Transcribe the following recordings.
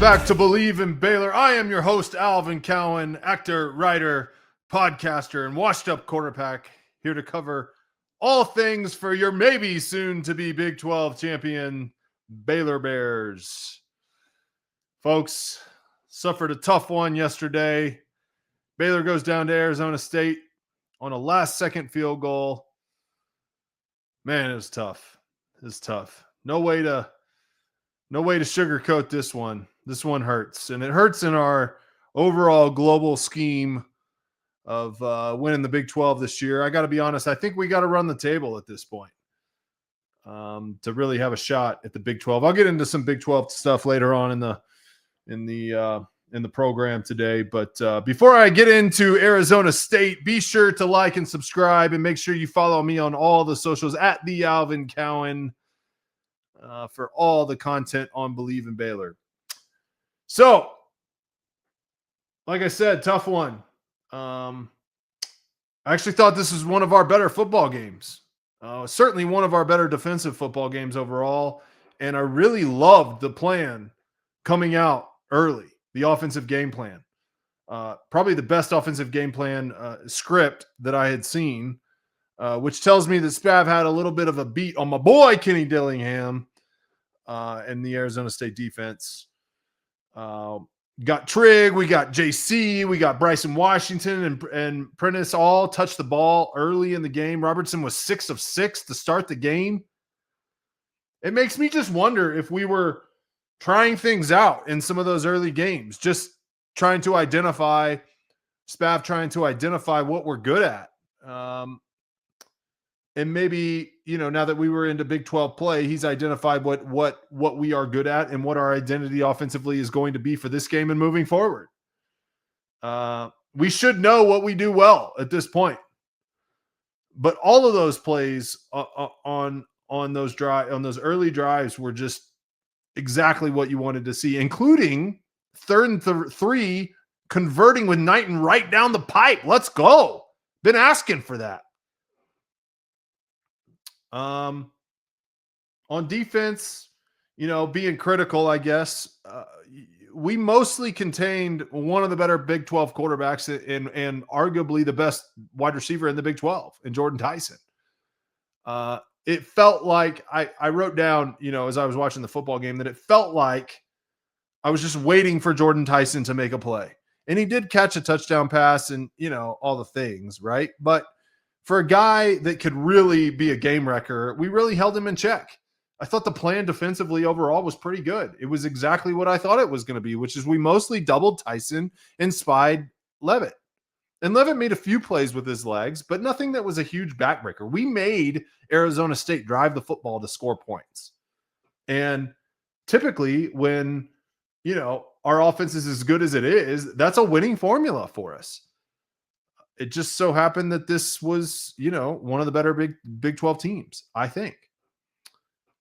back to Believe in Baylor. I am your host, Alvin Cowan, actor, writer, podcaster, and washed-up quarterback, here to cover all things for your maybe soon-to-be Big 12 champion Baylor Bears. Folks, suffered a tough one yesterday. Baylor goes down to Arizona State on a last-second field goal. Man, it was tough. It was tough. No way to sugarcoat this one. This one hurts, and it hurts in our overall global scheme of winning the Big 12 this year. I got to be honest. I think we got to run the table at this point to really have a shot at the Big 12. I'll get into some Big 12 stuff later on in the program today. But before I get into Arizona State, be sure to like and subscribe, and make sure you follow me on all the socials at the Alvin Cowan for all the content on Believe in Baylor. So, like I said, tough one. I actually thought this was one of our better football games. Certainly one of our better defensive football games overall. And I really loved the plan coming out early, the offensive game plan. Probably the best offensive game plan script that I had seen, which tells me that Spav had a little bit of a beat on my boy Kenny Dillingham and the Arizona State defense. Got Trigg, we got JC, we got Bryson Washington and Prentice all touched the ball early in the game. Robertson was 6 of 6 to start the game. It makes me just wonder if we were trying things out in some of those early games, just trying to identify what we're good at. And maybe, now that we were into Big 12 play, he's identified what we are good at and what our identity offensively is going to be for this game and moving forward. We should know what we do well at this point. But all of those plays on those early drives were just exactly what you wanted to see, including 3rd and 3, converting with Knighton right down the pipe. Let's go. Been asking for that. On defense, being critical, I guess, we mostly contained one of the better Big 12 quarterbacks and arguably the best wide receiver in the Big 12 in Jordan Tyson. It felt like I wrote down, as I was watching the football game, that it felt like I was just waiting for Jordan Tyson to make a play. And he did catch a touchdown pass and, all the things, right? But for a guy that could really be a game wrecker, we really held him in check. I thought the plan defensively overall was pretty good. It was exactly what I thought it was going to be, which is we mostly doubled Tyson and spied Levitt. And Levitt made a few plays with his legs, but nothing that was a huge backbreaker. We made Arizona State drive the football to score points. And typically when, our offense is as good as it is, that's a winning formula for us. It just so happened that this was, one of the better Big 12 teams, I think.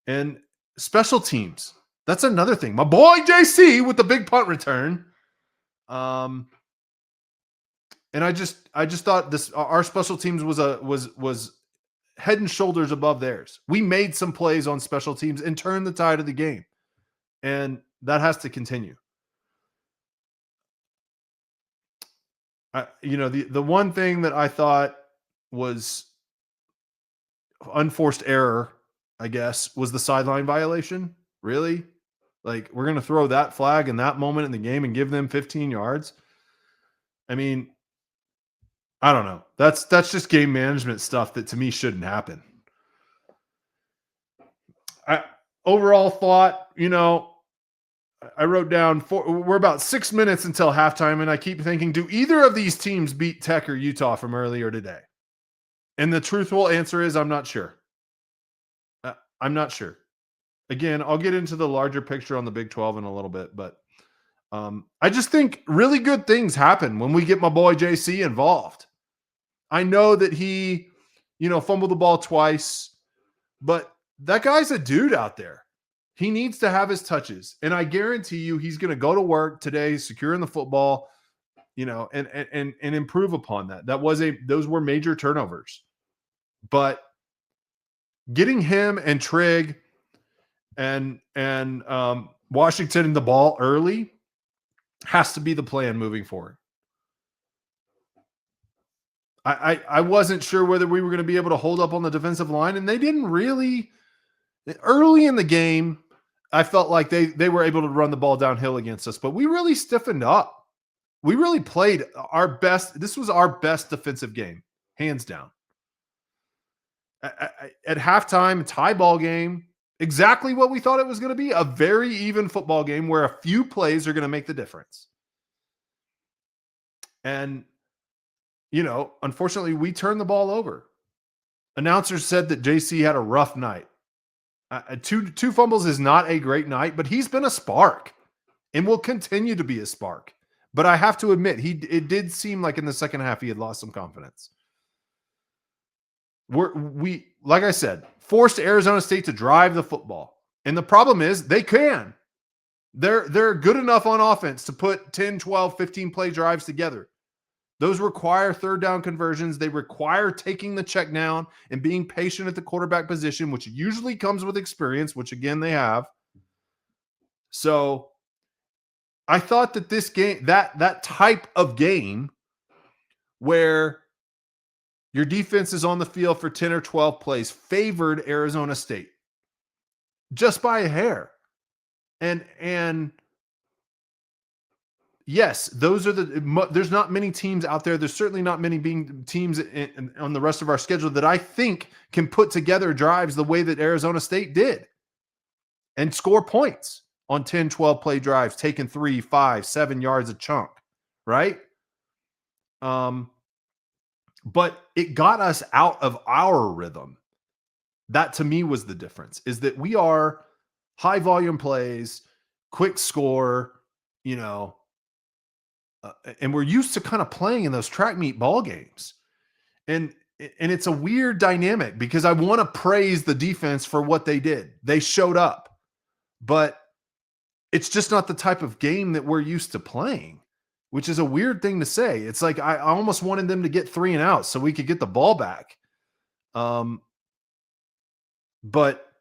And special teams, that's another thing. My boy JC with the big punt return. And I just thought our special teams was head and shoulders above theirs. We made some plays on special teams and turned the tide of the game. And that has to continue. The one thing that I thought was unforced error, I guess, was the sideline violation. Really? Like, we're going to throw that flag in that moment in the game and give them 15 yards? I mean, I don't know. That's just game management stuff that to me shouldn't happen. Overall thought, I wrote down we're about 6 minutes until halftime, and I keep thinking, do either of these teams beat Tech or Utah from earlier today? And the truthful answer is I'm not sure. I'm not sure. Again, I'll get into the larger picture on the Big 12 in a little bit, but I just think really good things happen when we get my boy JC involved. I know that he, fumbled the ball twice, but that guy's a dude out there. He needs to have his touches. And I guarantee you he's going to go to work today, securing the football, and improve upon that. Those were major turnovers. But getting him and Trigg and Washington in the ball early has to be the plan moving forward. I wasn't sure whether we were going to be able to hold up on the defensive line, and they didn't really. Early in the game, I felt like they were able to run the ball downhill against us, but we really stiffened up. We really played our best. This was our best defensive game, hands down. At halftime, tie ball game, exactly what we thought it was going to be, a very even football game where a few plays are going to make the difference. And, unfortunately, we turned the ball over. Announcers said that JC had a rough night. Two fumbles is not a great night, but he's been a spark and will continue to be a spark. But I have to admit, it did seem like in the second half he had lost some confidence. We like I said, forced Arizona State to drive the football. And the problem is they can. They're good enough on offense to put 10, 12, 15 play drives together. Those require third down conversions. They require taking the check down and being patient at the quarterback position, which usually comes with experience, which again they have. So I thought that this game, that type of game where your defense is on the field for 10 or 12 plays favored Arizona State just by a hair. And yes, those are there's not many teams out there. There's certainly not many teams on the rest of our schedule that I think can put together drives the way that Arizona State did and score points on 10, 12 play drives, taking 3, 5, 7 yards a chunk, right? But it got us out of our rhythm. That to me was the difference, is that we are high volume plays, quick score, and we're used to kind of playing in those track meet ball games. And it's a weird dynamic because I want to praise the defense for what they did. They showed up, but it's just not the type of game that we're used to playing, which is a weird thing to say. It's like I almost wanted them to get 3 and out so we could get the ball back. But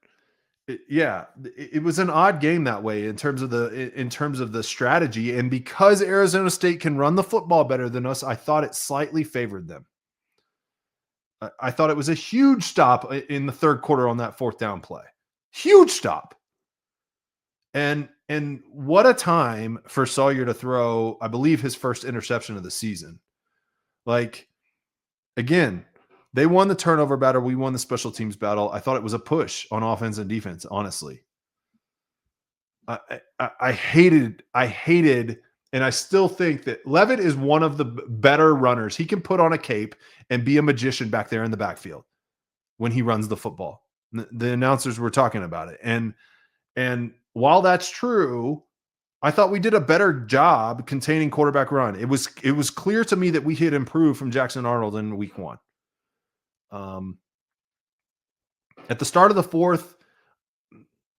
it was an odd game that way in terms of the strategy. And because Arizona State can run the football better than us, I thought it slightly favored them. I thought it was a huge stop in the third quarter on that fourth down play. Huge stop. And what a time for Sawyer to throw, I believe, his first interception of the season. Like, again, they won the turnover battle. We won the special teams battle. I thought it was a push on offense and defense, honestly. I hated, and I still think that Levitt is one of the better runners. He can put on a cape and be a magician back there in the backfield when he runs the football. The announcers were talking about it. And while that's true, I thought we did a better job containing quarterback run. It was clear to me that we had improved from Jackson Arnold in week 1. At the start of the fourth,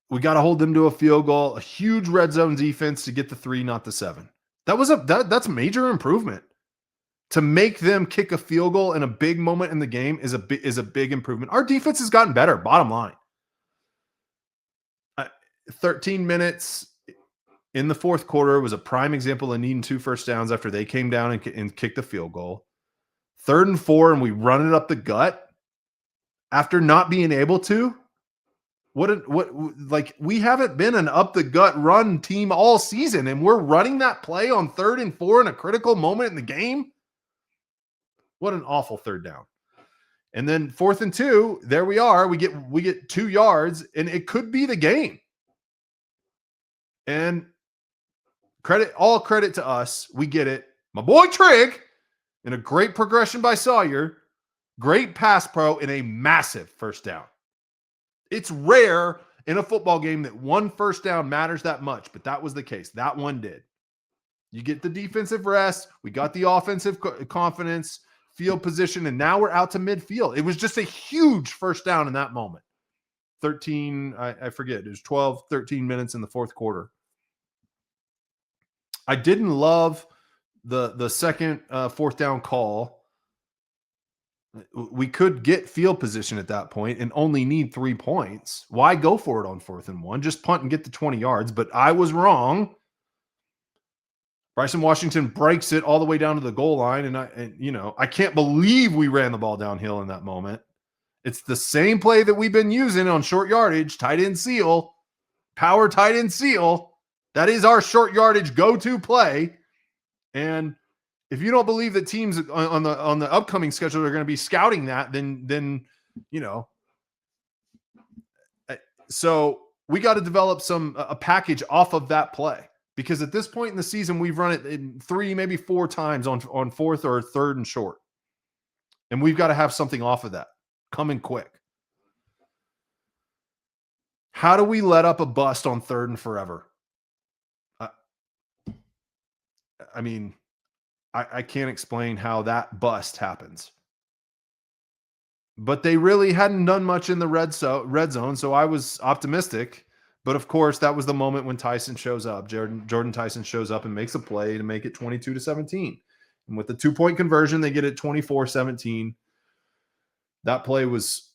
we got to hold them to a field goal, a huge red zone defense to get the 3, not the 7. That's major improvement. To make them kick a field goal in a big moment in the game is a big improvement. Our defense has gotten better, bottom line. 13 minutes in the fourth quarter was a prime example of needing 2 first downs after they came down and kicked the field goal. 3rd and 4, and we run it up the gut after not being able to. We haven't been an up the gut run team all season, and we're running that play on 3rd and 4 in a critical moment in the game. What an awful 3rd down. And then 4th and 2, there we are. We get 2 yards, and it could be the game. And all credit to us. We get it. My boy Trigg, in a great progression by Sawyer, great pass pro, in a massive first down. It's rare in a football game that 1 first down matters that much, but that was the case. That one did. You get the defensive rest. We got the offensive confidence, field position, and now we're out to midfield. It was just a huge first down in that moment. 13, I forget. It was 12, 13 minutes in the fourth quarter. I didn't love the second 4th down call. We could get field position at that point and only need 3 points. Why go for it on 4th and 1? Just punt and get the 20 yards. But I was wrong. Bryson Washington breaks it all the way down to the goal line. And I can't believe we ran the ball downhill in that moment. It's the same play that we've been using on short yardage, tight end seal, power tight end seal. That is our short yardage go-to play. And if you don't believe that teams on the upcoming schedule are going to be scouting that, then so we got to develop a package off of that play, because at this point in the season we've run it in 3, maybe 4 times on 4th or 3rd and short, and we've got to have something off of that coming quick. How do we let up a bust on 3rd and forever? I mean, I can't explain how that bust happens. But they really hadn't done much in the red zone, so I was optimistic. But of course, that was the moment when Tyson shows up. Jordan Tyson shows up and makes a play to make it 22-17. And with the 2-point conversion, they get it 24-17. That play was,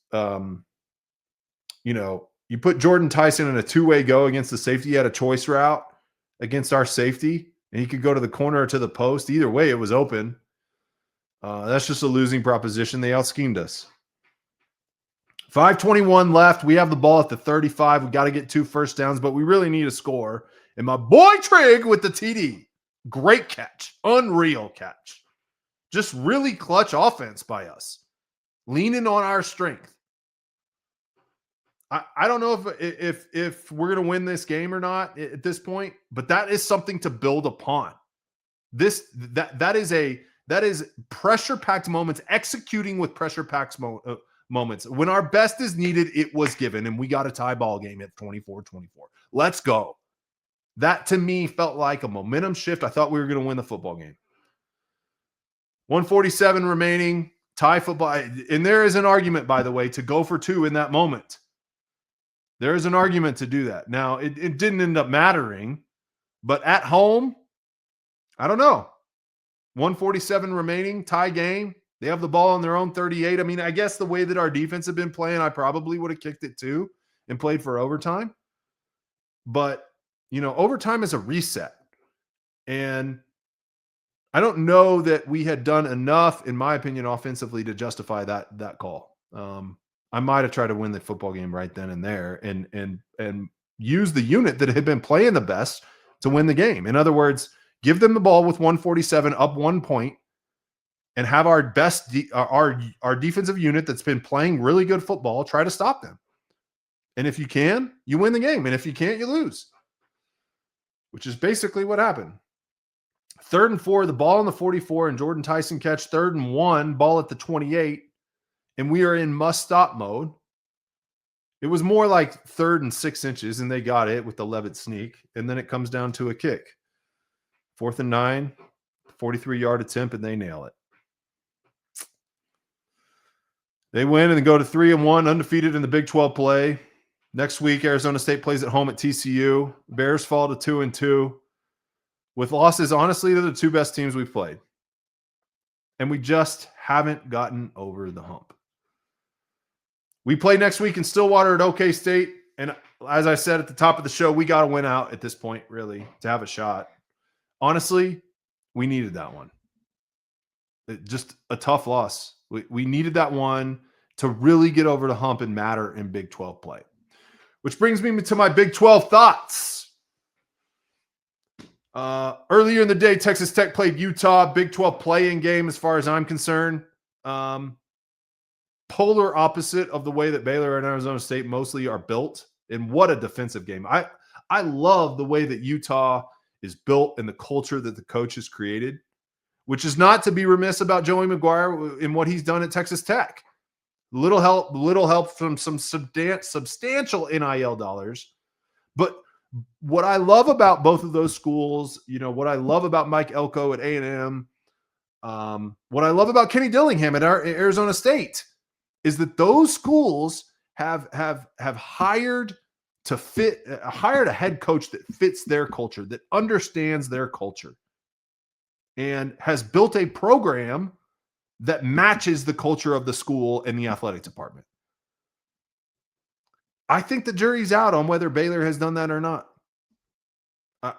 you put Jordan Tyson in a 2-way go against the safety. He had a choice route against our safety, and he could go to the corner or to the post. Either way, it was open. That's just a losing proposition. They out-schemed us. 5:21 left. We have the ball at the 35. We got to get 2 first downs, but we really need a score. And my boy Trigg with the TD. Great catch. Unreal catch. Just really clutch offense by us. Leaning on our strength. I don't know if we're going to win this game or not at this point, but that is something to build upon. That is pressure-packed moments, executing with pressure-packed moments. When our best is needed, it was given, and we got a tie ball game at 24-24. Let's go. That, to me, felt like a momentum shift. I thought we were going to win the football game. 147 remaining, tie football. And there is an argument, by the way, to go for 2 in that moment. There is an argument to do that. Now, it didn't end up mattering, but at home, I don't know. 147 remaining, tie game. They have the ball on their own 38. I mean, I guess the way that our defense had been playing, I probably would have kicked it too and played for overtime. But, overtime is a reset. And I don't know that we had done enough, in my opinion, offensively to justify that call. I might have tried to win the football game right then and there and use the unit that had been playing the best to win the game. In other words, give them the ball with 147 up 1 point and have our best, our defensive unit that's been playing really good football, try to stop them. And if you can, you win the game. And if you can't, you lose, which is basically what happened. 3rd and 4, the ball on the 44 and Jordan Tyson catch. 3rd and 1, ball at the 28. And we are in must-stop mode. It was more like 3rd and 6 inches, and they got it with the Levitt sneak. And then it comes down to a kick. 4th and 9, 43-yard attempt, and they nail it. They win and go to 3-1, undefeated in the Big 12 play. Next week, Arizona State plays at home at TCU. Bears fall to 2-2. With losses, honestly, they're the 2 best teams we've played. And we just haven't gotten over the hump. We play next week in Stillwater at OK State. And as I said at the top of the show, we got to win out at this point, really, to have a shot. Honestly, we needed that one. Just a tough loss. We needed that one to really get over the hump and matter in Big 12 play. Which brings me to my Big 12 thoughts. Earlier in the day, Texas Tech played Utah. Big 12 play-in game as far as I'm concerned. Polar opposite of the way that Baylor and Arizona State mostly are built. And what a defensive game. I love the way that Utah is built and the culture that the coach has created, which is not to be remiss about Joey McGuire in what he's done at Texas Tech. Little help from some substantial NIL dollars. But what I love about both of those schools, what I love about Mike Elko at A&M, what I love about Kenny Dillingham at Arizona State is that those schools have hired a head coach that fits their culture, that understands their culture, and has built a program that matches the culture of the school and the athletic department. I think the jury's out on whether Baylor has done that or not.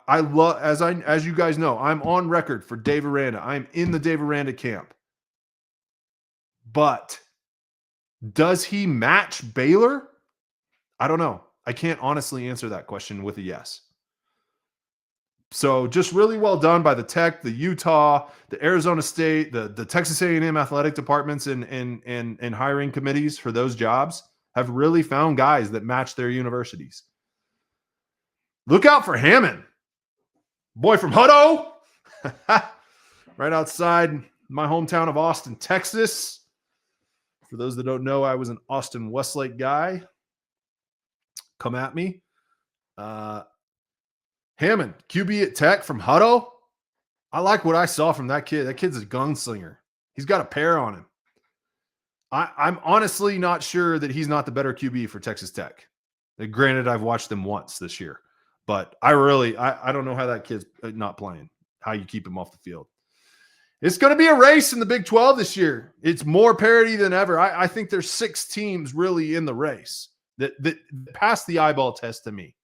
I love, as you guys know, I'm on record for Dave Aranda. I'm in the Dave Aranda camp. But does he match Baylor? I don't know. I can't honestly answer that question with a yes. So just really well done by the Tech, the Utah, the Arizona State, the Texas A&M athletic departments and hiring committees for those jobs have really found guys that match their universities. Look out for Hammond. Boy from Hutto. Right outside my hometown of Austin, Texas. For those that don't know, I was an Austin Westlake guy. Come at me. Hammond, QB at Tech from Hutto. I like what I saw from that kid. That kid's a gunslinger. He's got a pair on him. I'm honestly not sure that he's not the better QB for Texas Tech. Granted, I've watched them once this year, but I don't know how that kid's not playing, how you keep him off the field. It's going to be a race in the Big 12 this year. It's more parity than ever. I think there's 6 teams really in the race that pass the eyeball test to me.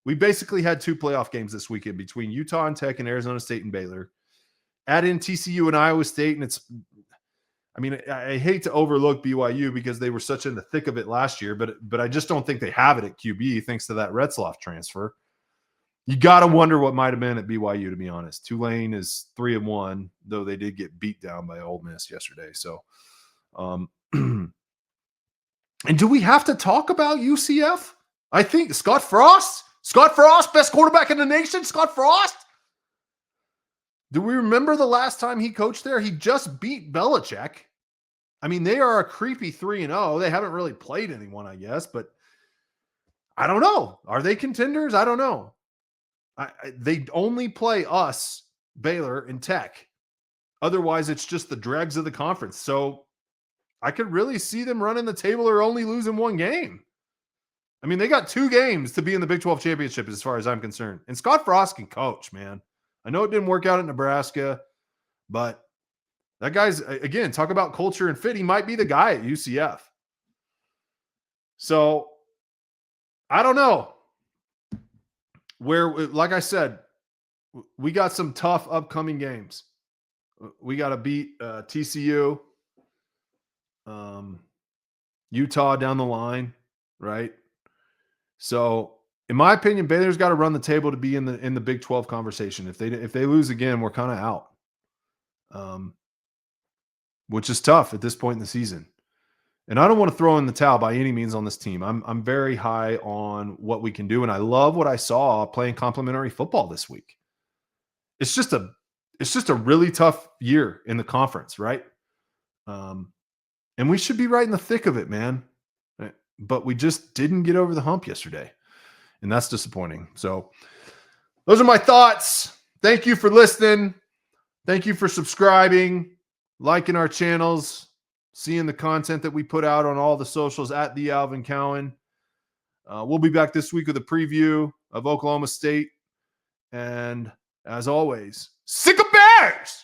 We basically had 2 playoff games this weekend between Utah and Tech and Arizona State and Baylor. Add in TCU and Iowa State, and I hate to overlook BYU because they were such in the thick of it last year, but I just don't think they have it at QB thanks to that Retzloff transfer. You got to wonder what might have been at BYU, to be honest. Tulane is 3-1, though they did get beat down by Ole Miss yesterday. So, and do we have to talk about UCF? I think Scott Frost, best quarterback in the nation, Scott Frost. Do we remember the last time he coached there? He just beat Belichick. I mean, they are a creepy 3-0. They haven't really played anyone, I guess, but I don't know. Are they contenders? I don't know. They only play us, Baylor, and Tech. Otherwise, it's just the dregs of the conference. So I could really see them running the table or only losing 1 game. I mean, they got 2 games to be in the Big 12 championship as far as I'm concerned. And Scott Frost can coach, man. I know it didn't work out at Nebraska, but that guy's, again, talk about culture and fit. He might be the guy at UCF. So I don't know. Like I said, we got some tough upcoming games. We got to beat TCU, Utah down the line, right? So, in my opinion, Baylor's got to run the table to be in the Big 12 conversation. If they lose again, we're kind of out, which is tough at this point in the season. And I don't want to throw in the towel by any means on this team. I'm very high on what we can do, and I love what I saw playing complimentary football this week. It's just a really tough year in the conference, right? And we should be right in the thick of it, man. But we just didn't get over the hump yesterday, and that's disappointing. So those are my thoughts. Thank you for listening. Thank you for subscribing, liking our channels, seeing the content that we put out on all the socials at the Alvin Cowan. We'll be back this week with a preview of Oklahoma State. And as always, sick of Bears!